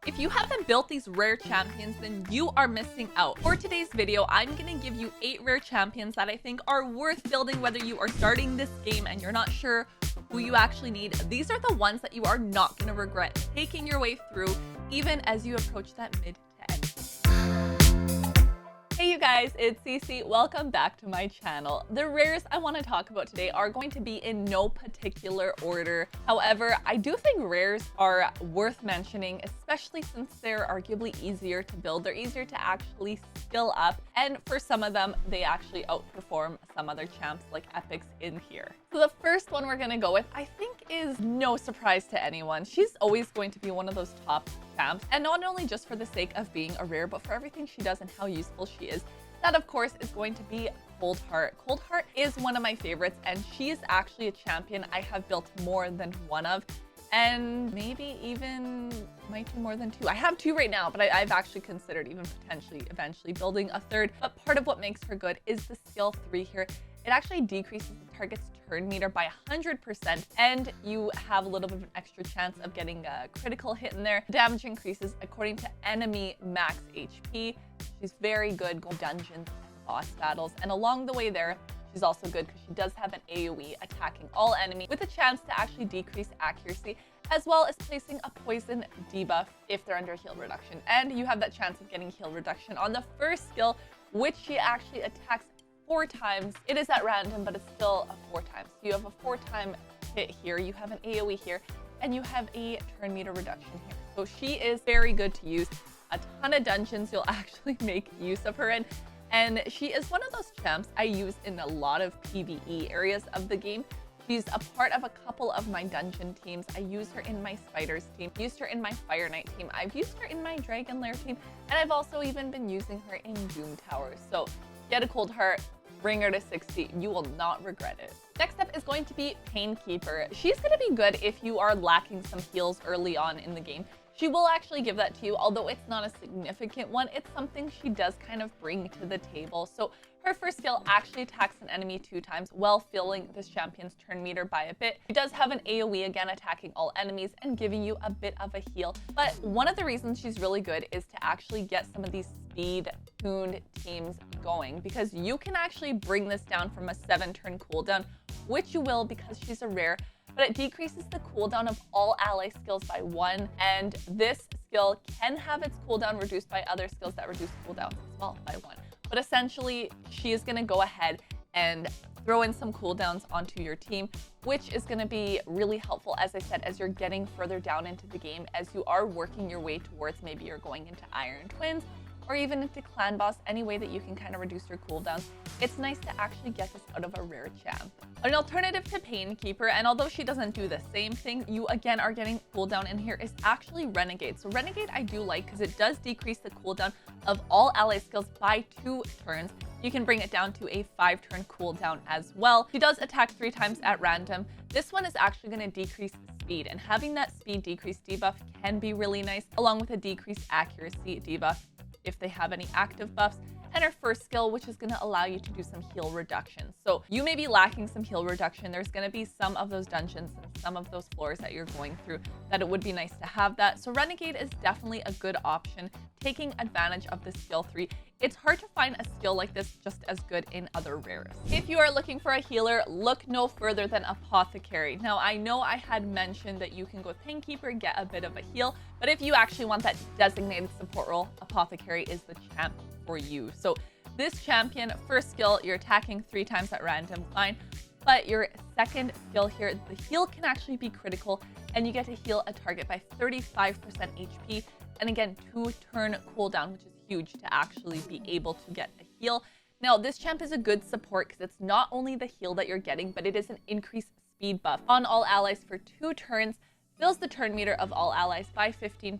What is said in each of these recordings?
If you haven't built these rare champions, then you are missing out. For today's video, I'm gonna give you 8 rare champions that I think are worth building whether you are starting this game and you're not sure who you actually need. These are the ones that you are not gonna regret taking your way through, even as you approach that mid to end. Hey you guys, it's Cece. Welcome back to my channel. The rares I want to talk about today are going to be in no particular order. However, I do think rares are worth mentioning, especially since they're arguably easier to build. They're easier to actually skill up, and for some of them, they actually outperform some other champs like epics in here. So the first one we're gonna go with, I think, is no surprise to anyone. She's always going to be one of those top champs, and not only just for the sake of being a rare, but for everything she does and how useful she is. That, of course, is going to be Cold Heart. Cold Heart is one of my favorites, and she is actually a champion I have built more than one of, and maybe even might do more than 2. I have 2 right now, but I've actually considered even potentially eventually building a 3rd. But part of what makes her good is the skill 3 here. It actually decreases the target's turn meter by 100%, and you have a little bit of an extra chance of getting a critical hit in there. Damage increases according to enemy max HP. She's very good going dungeons and boss battles, and along the way there, she's also good because she does have an AoE attacking all enemies with a chance to actually decrease accuracy, as well as placing a poison debuff if they're under heal reduction. And you have that chance of getting heal reduction on the first skill, which she actually attacks 4 times. It is at random, but it's still a 4 times. So you have a 4-time hit here, you have an AoE here, and you have a turn meter reduction here. So she is very good to use. A ton of dungeons you'll actually make use of her in. And she is one of those champs I use in a lot of PvE areas of the game. She's a part of a couple of my dungeon teams. I use her in my spiders team, used her in my fire knight team, I've used her in my dragon lair team, and I've also even been using her in doom towers. So get a Cold Heart, bring her to 60. You will not regret it. Next up is going to be Painkeeper. She's going to be good if you are lacking some heals early on in the game. She will actually give that to you, although it's not a significant one. It's something she does kind of bring to the table. So her first skill actually attacks an enemy 2 times while filling this champion's turn meter by a bit. She does have an AoE, again attacking all enemies and giving you a bit of a heal. But one of the reasons she's really good is to actually get some of these speed tuned teams going, because you can actually bring this down from a 7-turn cooldown, which you will because she's a rare, but it decreases the cooldown of all ally skills by 1, and this skill can have its cooldown reduced by other skills that reduce cooldowns as well by 1. But essentially, she is going to go ahead and throw in some cooldowns onto your team, which is going to be really helpful, as I said, as you're getting further down into the game, as you are working your way towards maybe you're going into Iron Twins, or even into Clan Boss, any way that you can kind of reduce your cooldowns. It's nice to actually get this out of a rare champ. An alternative to Painkeeper, and although she doesn't do the same thing, you again are getting cooldown in here, is actually Renegade. So Renegade I do like because it does decrease the cooldown of all ally skills by 2 turns. You can bring it down to a 5-turn cooldown as well. She does attack 3 times at random. This one is actually going to decrease speed, and having that speed decrease debuff can be really nice, along with a decreased accuracy debuff if they have any active buffs, and her first skill, which is going to allow you to do some heal reduction. So you may be lacking some heal reduction. There's going to be some of those dungeons and some of those floors that you're going through that it would be nice to have that. So Renegade is definitely a good option, taking advantage of the skill 3. It's hard to find a skill like this just as good in other rares. If you are looking for a healer, look no further than Apothecary. Now, I know I had mentioned that you can go with Painkeeper and get a bit of a heal, but if you actually want that designated support role, Apothecary is the champ for you. So this champion, first skill, you're attacking 3 times at random, fine. But your second skill here, the heal can actually be critical, and you get to heal a target by 35% HP. And again, 2-turn cooldown, which is huge to actually be able to get a heal. Now, this champ is a good support because it's not only the heal that you're getting, but it is an increased speed buff on all allies for 2 turns, fills the turn meter of all allies by 15%,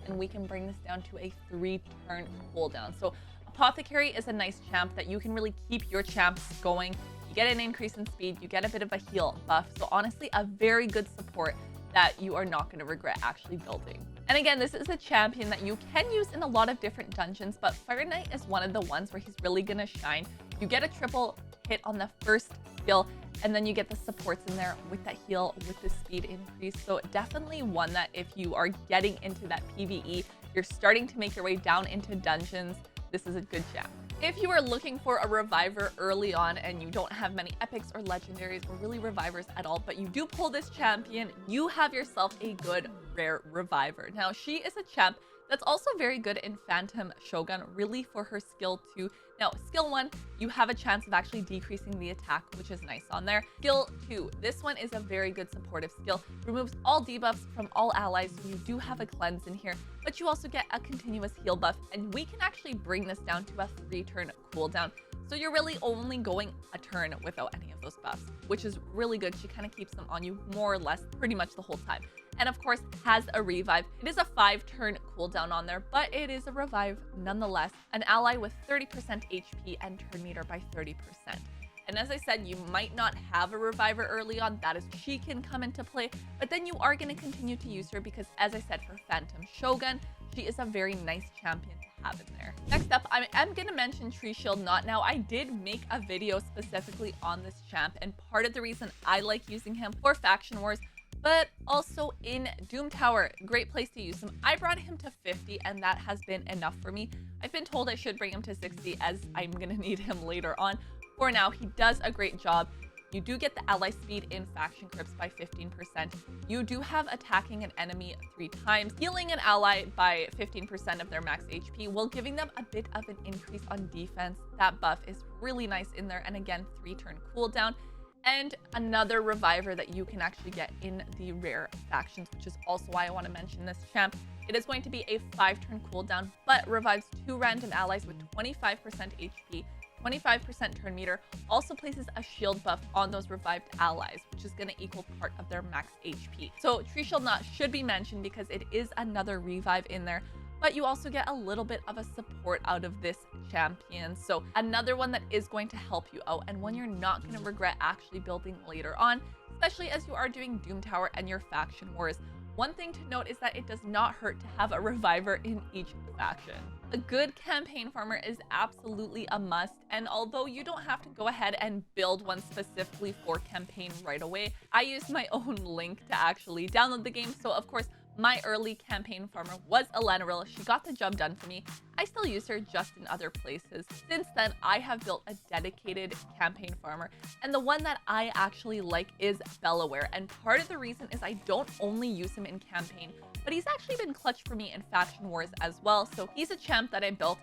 and we can bring this down to a 3-turn cooldown. So Apothecary is a nice champ that you can really keep your champs going. You get an increase in speed, you get a bit of a heal buff. So honestly, a very good support that you are not going to regret actually building. And again, this is a champion that you can use in a lot of different dungeons, but Fire Knight is one of the ones where he's really going to shine. You get a triple hit on the first skill, And then you get the supports in there with that heal, with the speed increase. So definitely one that if you are getting into that PvE, you're starting to make your way down into dungeons, this is a good champ. If you are looking for a reviver early on and you don't have many epics or legendaries or really revivers at all, but you do pull this champion, you have yourself a good rare reviver. Now, she is a champ that's also very good in Phantom Shogun, really for her skill 2. Now, skill 1, you have a chance of actually decreasing the attack, which is nice on there. Skill 2, this one is a very good supportive skill. Removes all debuffs from all allies, so you do have a cleanse in here, but you also get a continuous heal buff, and we can actually bring this down to a 3-turn cooldown. So you're really only going a turn without any of those buffs, which is really good. She kind of keeps them on you more or less pretty much the whole time. And of course, has a revive. It is a 5-turn cooldown on there, but it is a revive nonetheless. An ally with 30% HP and turn meter by 30%. And as I said, you might not have a reviver early on. That is, she can come into play, but then you are going to continue to use her because, as I said, for Phantom Shogun, she is a very nice champion to have in there. Next up, I am going to mention Tree Shield Not. Now, I did make a video specifically on this champ, and part of the reason I like using him for Faction Wars, but also in Doom Tower, great place to use him. I brought him to 50 and that has been enough for me. I've been told I should bring him to 60 as I'm gonna need him later on. For now, he does a great job. You do get the ally speed in faction crypts by 15%. You do have attacking an enemy 3 times, healing an ally by 15% of their max HP, while giving them a bit of an increase on defense. That buff is really nice in there, and again, 3-turn cooldown. And another reviver that you can actually get in the rare factions, which is also why I want to mention this champ. It is going to be a 5-turn cooldown, but revives 2 random allies with 25% HP, 25% turn meter, also places a shield buff on those revived allies, which is going to equal part of their max HP. So Tree Shield Not should be mentioned because it is another revive in there, but you also get a little bit of a support out of this champion. So another one that is going to help you out, and one you're not going to regret actually building later on, especially as you are doing Doom Tower and your faction wars. One thing to note is that it does not hurt to have a reviver in each faction. A good campaign farmer is absolutely a must, and although you don't have to go ahead and build one specifically for campaign right away, I used my own link to actually download the game. So of course, my early campaign farmer was Elenaril. She got the job done for me. I still use her just in other places. Since then, I have built a dedicated campaign farmer, and the one that I actually like is Belaware. And part of the reason is I don't only use him in campaign, but he's actually been clutch for me in faction wars as well. So he's a champ that I built,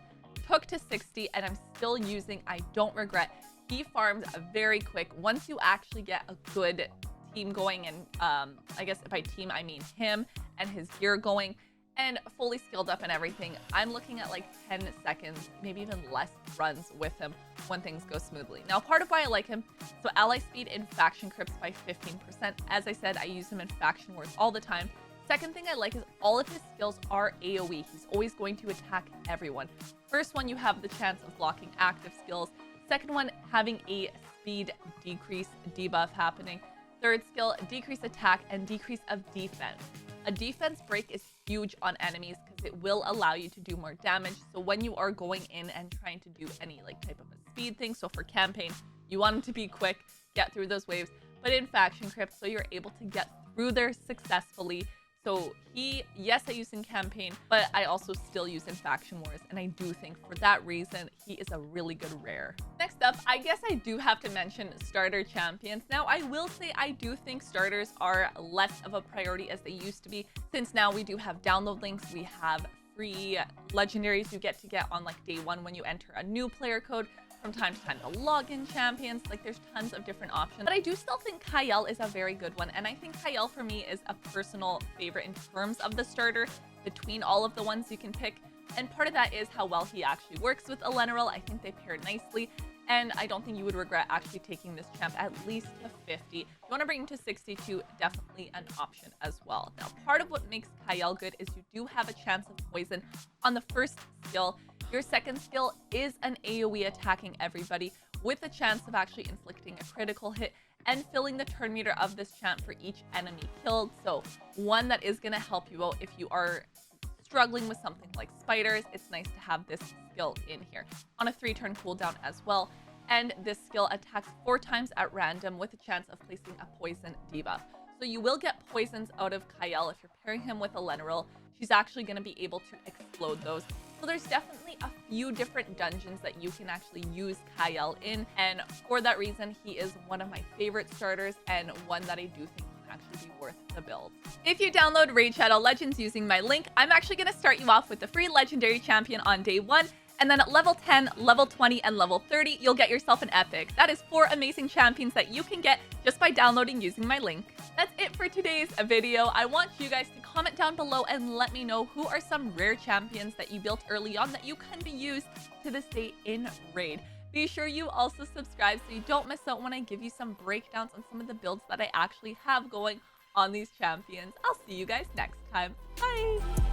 took to 60, and I'm still using. I don't regret. He farms very quick. Once you actually get a good team going, and I guess by team I mean him and his gear going and fully skilled up and everything, I'm looking at like 10 seconds, maybe even less runs with him when things go smoothly. Now, part of why I like him, so ally speed in faction crypts by 15%. As I said, I use him in faction wars all the time. Second thing I like is all of his skills are AoE. He's always going to attack everyone. First one, you have the chance of blocking active skills. Second one, having a speed decrease debuff happening. Third skill, decrease attack and decrease of defense. A defense break is huge on enemies because it will allow you to do more damage. So when you are going in and trying to do any like type of a speed thing, so for campaign, you want them to be quick, get through those waves, but in faction crypts, so you're able to get through there successfully. So yes, I use in campaign, but I also still use in faction wars. And I do think for that reason, he is a really good rare. Next up, I guess I do have to mention starter champions. Now, I will say I do think starters are less of a priority as they used to be, since now we do have download links. We have free legendaries you get on like day 1 when you enter a new player code. From time to time, the login champions, like there's tons of different options. But I do still think Kyle is a very good one. And I think Kyle for me is a personal favorite in terms of the starter between all of the ones you can pick. And part of that is how well he actually works with Elenaril. I think they pair nicely. And I don't think you would regret actually taking this champ at least to 50. If you want to bring him to 62, definitely an option as well. Now, part of what makes Kyle good is you do have a chance of poison on the first skill. Your second skill is an AoE attacking everybody with a chance of actually inflicting a critical hit and filling the turn meter of this champ for each enemy killed. So one that is going to help you out if you are struggling with something like spiders. It's nice to have this skill in here on a 3-turn cooldown as well. and this skill attacks 4 times at random with a chance of placing a poison debuff. So you will get poisons out of Kyle if you're pairing him with a Lenaril. She's actually going to be able to explode those. So there's definitely a few different dungeons that you can actually use Kyle in, and for that reason, he is one of my favorite starters and one that I do think can actually be worth the build. If you download Raid Shadow Legends using my link, I'm actually going to start you off with the free legendary champion on day 1. And then at level 10, level 20, and level 30, you'll get yourself an epic. That is 4 amazing champions that you can get just by downloading using my link. That's it for today's video. I want you guys to comment down below and let me know who are some rare champions that you built early on that you can be used to this day in Raid. Be sure you also subscribe so you don't miss out when I give you some breakdowns on some of the builds that I actually have going on these champions. I'll see you guys next time. Bye!